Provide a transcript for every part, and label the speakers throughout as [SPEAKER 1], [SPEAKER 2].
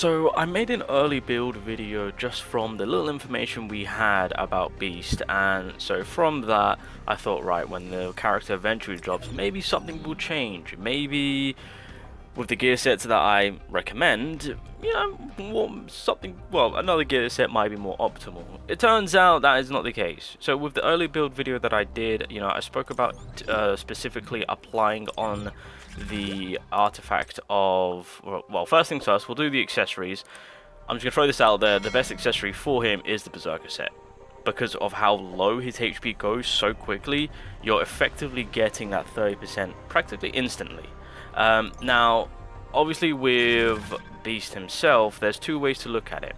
[SPEAKER 1] So I made an early build video just from the little information we had about Beast, and so from that I thought, right, when the character eventually drops, maybe something will change. Maybe with the gear sets that I recommend, you know, another gear set might be more optimal. It turns out that is not the case. So with the early build video that I did, you know, I spoke about specifically applying on the artifact of, well, first things first, we'll do the accessories. I'm just gonna throw this out there. The best accessory for him is the Berserker set. Because of how low his HP goes so quickly, you're effectively getting that 30% practically instantly. Now, obviously with Beast himself, there's two ways to look at it.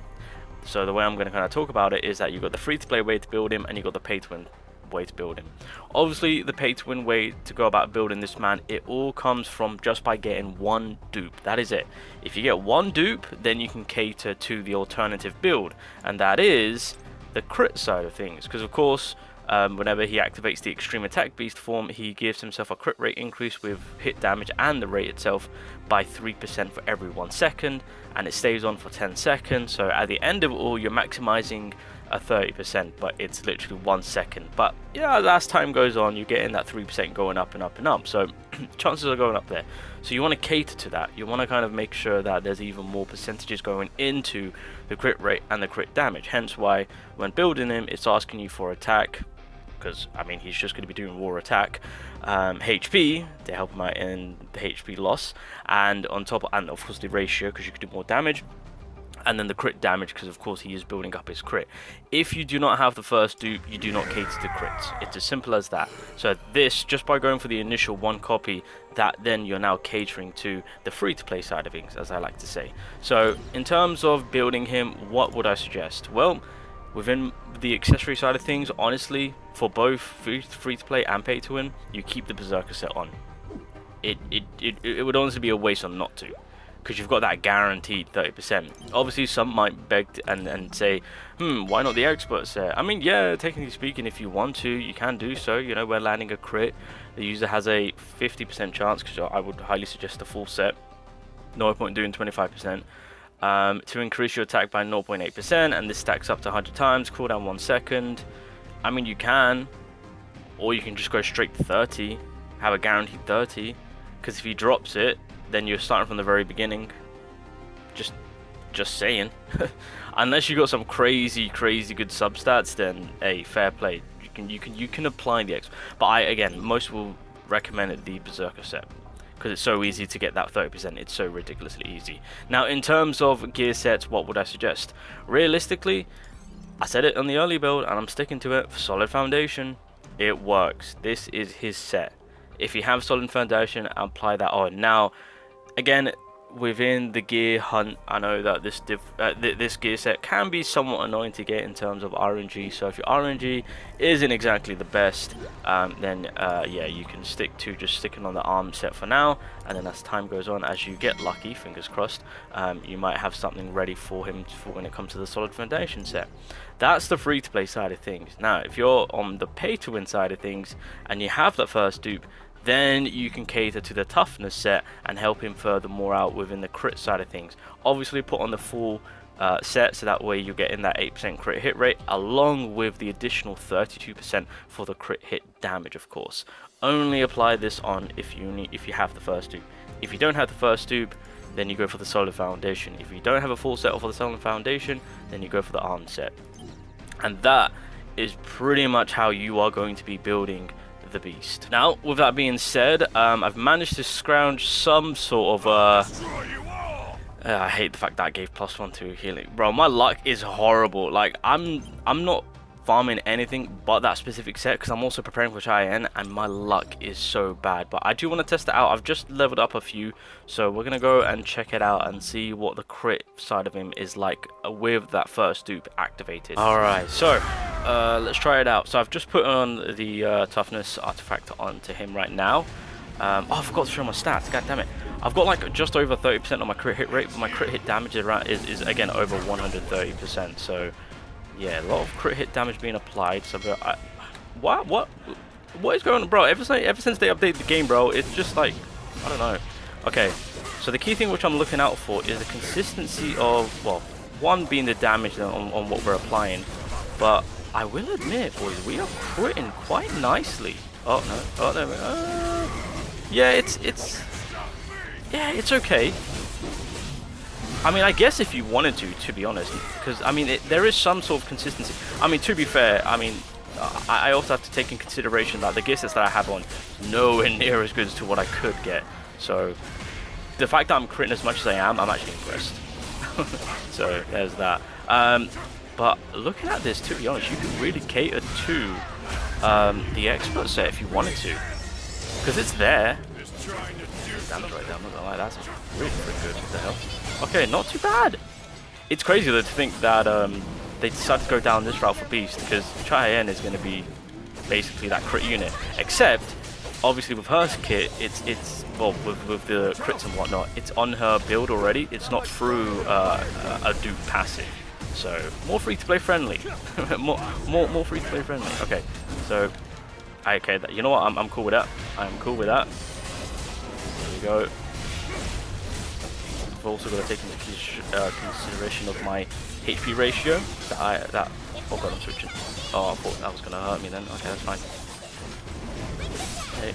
[SPEAKER 1] So the way I'm going to kind of talk about it is that you've got the free-to-play way to build him, and you've got the pay-to-win way to build him. Obviously, the pay-to-win way to go about building this man, it all comes from just by getting one dupe. That is it. If you get one dupe, then you can cater to the alternative build, and that is the crit side of things. Because, of course, whenever he activates the extreme attack beast form, he gives himself a crit rate increase with hit damage and the rate itself by 3% for every 1 second, and it stays on for 10 seconds. So at the end of it all, you're maximizing a 30%, but it's literally 1 second. But yeah, as time goes on, you're getting that 3% going up and up and up, so chances are going up there. So you want to cater to that. You want to kind of make sure that there's even more percentages going into the crit rate and the crit damage. Hence why when building him, it's asking you for attack, because I mean he's just going to be doing raw attack, HP to help him out in the HP loss, and on top, and of course the ratio, because you can do more damage, and then the crit damage, because of course he is building up his crit. If you do not have the first dupe, you do not cater to crits. It's as simple as that. So this, just by going for the initial one copy, that then you're now catering to the free-to-play side of things, as I like to say. So in terms of building him, what would I suggest? Well, within the accessory side of things, honestly, for both free-to-play and pay-to-win, you keep the Berserker set on. It would honestly be a waste on not to, because you've got that guaranteed 30%. Obviously, some might beg and say, why not the expert set? I mean, yeah, technically speaking, if you want to, you can do so. You know, we're landing a crit. The user has a 50% chance, because I would highly suggest the full set. No point doing 25%. To increase your attack by 0.8%, and this stacks up to 100 times, cooldown 1 second. I mean, you can, or you can just go straight to 30, have a guaranteed 30, because if he drops it, then you're starting from the very beginning. Just saying. Unless you got some crazy good substats, then hey, fair play. You can apply the X. But again, most will recommend the Berserker set, because it's so easy to get that 30%. It's so ridiculously easy. Now, in terms of gear sets, what would I suggest? Realistically, I said it on the early build, and I'm sticking to it. For Solid Foundation, it works. This is his set. If you have Solid Foundation, apply that on. Now, again, within the gear hunt, I know that this gear set can be somewhat annoying to get in terms of RNG. So if your RNG isn't exactly the best, then yeah, you can stick to just sticking on the arm set for now, and then as time goes on, as you get lucky, fingers crossed, you might have something ready for him for when it comes to the Solid Foundation set. That's the free-to-play side of things. Now, if you're on the pay-to-win side of things and you have that first dupe, then you can cater to the toughness set and help him furthermore out within the crit side of things. Obviously, put on the full set, so that way you're getting that 8% crit hit rate, along with the additional 32% for the crit hit damage, of course. Only apply this on if you have the first dupe. If you don't have the first dupe, then you go for the Solid Foundation. If you don't have a full set for the Solid Foundation, then you go for the arm set. And that is pretty much how you are going to be building the Beast. Now, with that being said, I've managed to scrounge some sort of I hate the fact that I gave +1 to healing. Bro, my luck is horrible. Like, I'm not farming anything but that specific set, because I'm also preparing for HAE-IN, and my luck is so bad. But I do want to test it out. I've just leveled up a few, so we're gonna go and check it out and see what the crit side of him is like with that first dupe activated. Alright, so let's try it out. So I've just put on the toughness artifact onto him right now. Oh, I forgot to show my stats, god damn it. I've got like just over 30% on my crit hit rate, but my crit hit damage is again over 130%. So yeah, a lot of crit hit damage being applied. So what is going on, bro? Ever since they updated the game, bro, it's just like, I don't know. Okay, So the key thing which I'm looking out for is the consistency of, well, one being the damage on what we're applying, but I will admit, boys, we are critting quite nicely. Oh no, oh there we go. Yeah, it's okay. I mean, I guess if you wanted to be honest, because I mean, there is some sort of consistency. I mean, to be fair, I mean, I also have to take in consideration that the gear sets that I have on nowhere near as good as to what I could get. So the fact that I'm critting as much as I am, I'm actually impressed. So there's that. But looking at this, to be honest, you can really cater to the expert set if you wanted to, because it's there. Damage right there, I'm not gonna lie, that's really pretty good. What the hell? Okay, not too bad. It's crazy though to think that they decided to go down this route for Beast, because HAE-IN is going to be basically that crit unit. Except, obviously with her kit, it's well, with the crits and whatnot, it's on her build already. It's not through a dupe passive. So more free to play friendly. more free to play friendly. Okay, so okay, you know what? I'm cool with that. I'm cool with that. There we go. I've also got to take into consideration of my HP ratio. Oh god, I'm switching. Oh, I thought that was gonna hurt me then. Okay, that's fine. Okay.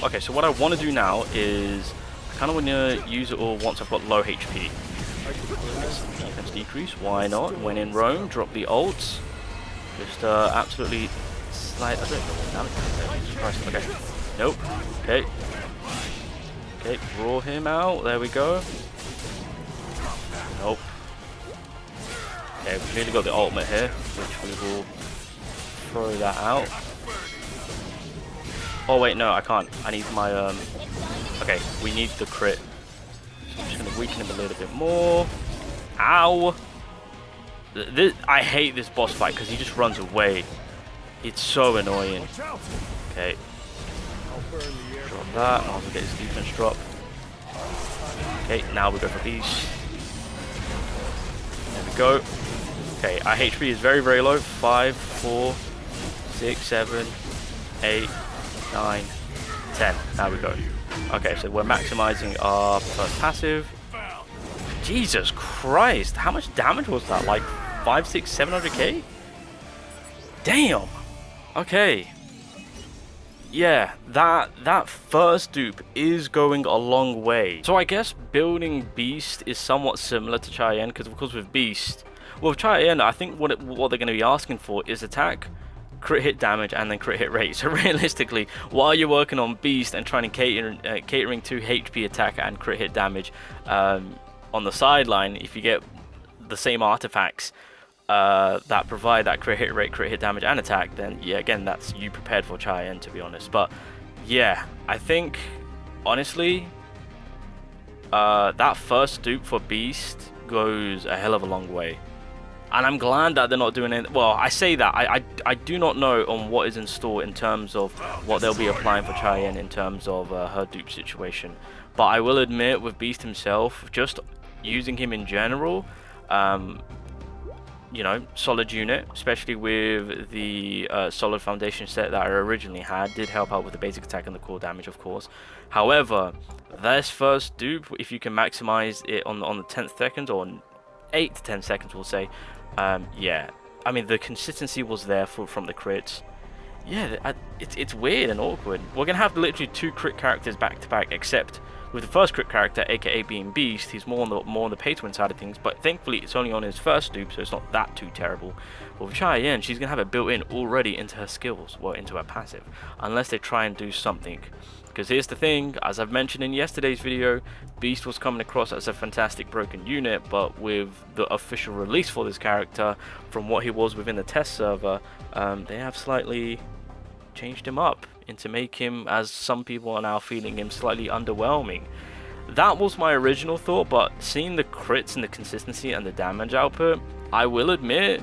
[SPEAKER 1] Okay, so what I want to do now is I kind of want to use it all once I've got low HP. Defense decrease, why not? When in Rome, drop the ults. Just absolutely slide. I don't know what damage is. Jesus Christ. Okay. Nope. Okay. Okay, draw him out. There we go. Nope. Okay, we've nearly got the ultimate here, which we will throw that out. Oh wait, no, I can't. I need my okay, we need the crit. So I'm just gonna weaken him a little bit more. Ow! I hate this boss fight because he just runs away. It's so annoying. Okay. Drop that, and I'll get his defense drop. Okay, now we go for Beast. There we go. Okay, our HP is very, very low. 5, 4, 6, 7, 8, 9, 10. There we go. Okay, so we're maximizing our first passive. Jesus Christ, how much damage was that? Like 5, 6, 700k? Damn. Okay. Yeah, that first dupe is going a long way. So I guess building Beast is somewhat similar to HAE-IN, because of course with Beast, well, with HAE-IN, I think what they're going to be asking for is attack, crit hit damage, and then crit hit rate. So realistically, while you're working on Beast and trying to catering to HP attack and crit hit damage on the sideline, if you get the same artifacts that provide that crit hit rate, crit hit damage, and attack, then yeah, again, that's you prepared for HAE-IN, to be honest. But yeah, I think honestly, that first dupe for Beast goes a hell of a long way. And I'm glad that they're not doing it. Well, I say that. I do not know on what is in store in terms of what they'll be applying for HAE-IN in terms of her dupe situation. But I will admit, with Beast himself, just using him in general, you know, solid unit, especially with the solid foundation set that I originally had, did help out with the basic attack and the core damage, of course. However, this first dupe, if you can maximize it on the 10th seconds, or 8 to 10 seconds, we'll say, yeah, I mean, the consistency was there from the crits. Yeah, it's weird and awkward. We're gonna have literally 2 crit characters back to back, except with the first crit character, aka being Beast, he's more on the pay-to-win side of things, but thankfully it's only on his first dupe, so it's not that too terrible. But with HAE-IN, she's gonna have it built in already into her skills, well, into her passive, unless they try and do something. Because here's the thing, as I've mentioned in yesterday's video, Beast was coming across as a fantastic broken unit, but with the official release for this character, from what he was within the test server, they have slightly changed him up into make him, as some people are now feeling him, slightly underwhelming. That was my original thought, but seeing the crits and the consistency and the damage output, I will admit,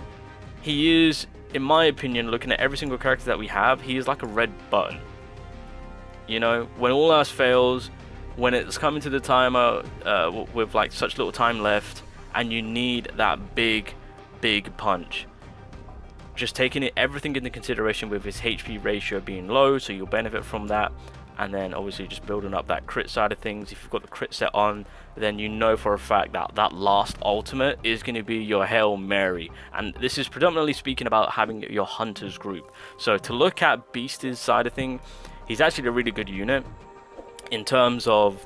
[SPEAKER 1] he is, in my opinion, looking at every single character that we have, he is like a red button. You know, when all else fails, when it's coming to the timer with like such little time left, and you need that big punch. Just taking everything into consideration with his HP ratio being low, so you'll benefit from that. and then obviously just building up that crit side of things. If you've got the crit set on, then you know for a fact that that last ultimate is going to be your Hail Mary, and this is predominantly speaking about having your hunters group. So to look at Beast's side of thing, he's actually a really good unit in terms of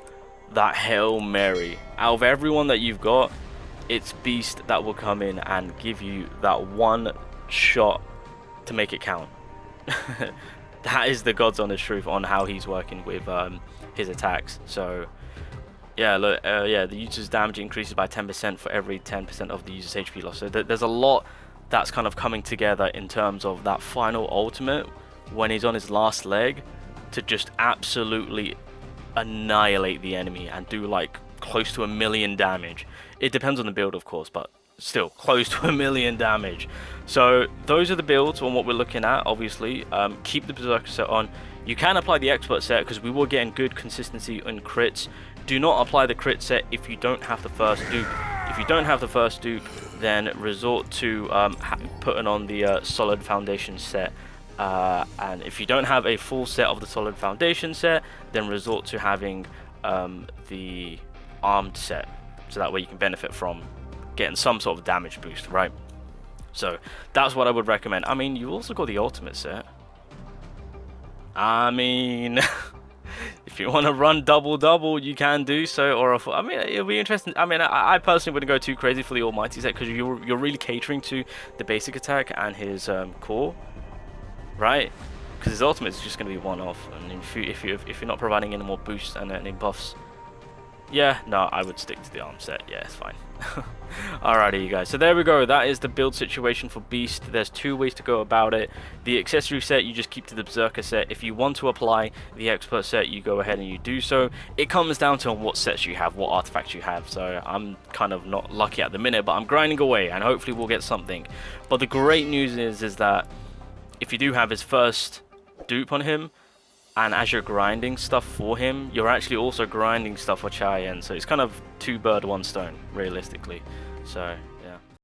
[SPEAKER 1] that Hail Mary. Out of everyone that you've got, it's Beast that will come in and give you that one shot to make it count. That is the God's honest truth on how he's working with his attacks. So yeah, look, yeah, the user's damage increases by 10% for every 10% of the user's HP loss. So there's a lot that's kind of coming together in terms of that final ultimate when he's on his last leg to just absolutely annihilate the enemy and do like close to 1,000,000 damage. It depends on the build, of course, but still close to 1,000,000 damage. So those are the builds on what we're looking at. Obviously, keep the Berserker set on. You can apply the Expert set because we were getting good consistency in crits. Do not apply the crit set if you don't have the first dupe. If you don't have the first dupe, then resort to putting on the Solid Foundation set. And if you don't have a full set of the Solid Foundation set, then resort to having the Armed set, so that way you can benefit from getting some sort of damage boost, right? So that's what I would recommend. I mean, you also got the Ultimate set. I mean, if you want to run double, you can do so, or I mean, it'll be interesting. I mean, I personally wouldn't go too crazy for the Almighty set because you're really catering to the basic attack and his core, right? Because his ultimate is just going to be one-off, and if you're not providing any more boosts and any buffs, yeah, no, I would stick to the arm set. Yeah, it's fine. Alrighty, you guys. So there we go. That is the build situation for Beast. There's two ways to go about it. The accessory set, you just keep to the Berserker set. If you want to apply the Expert set, you go ahead and you do so. It comes down to what sets you have, what artifacts you have. So I'm kind of not lucky at the minute, but I'm grinding away, and hopefully we'll get something. But the great news is that if you do have his first dupe on him, and as you're grinding stuff for him, you're actually also grinding stuff for HAE-IN. So it's kind of two birds, one stone, realistically. So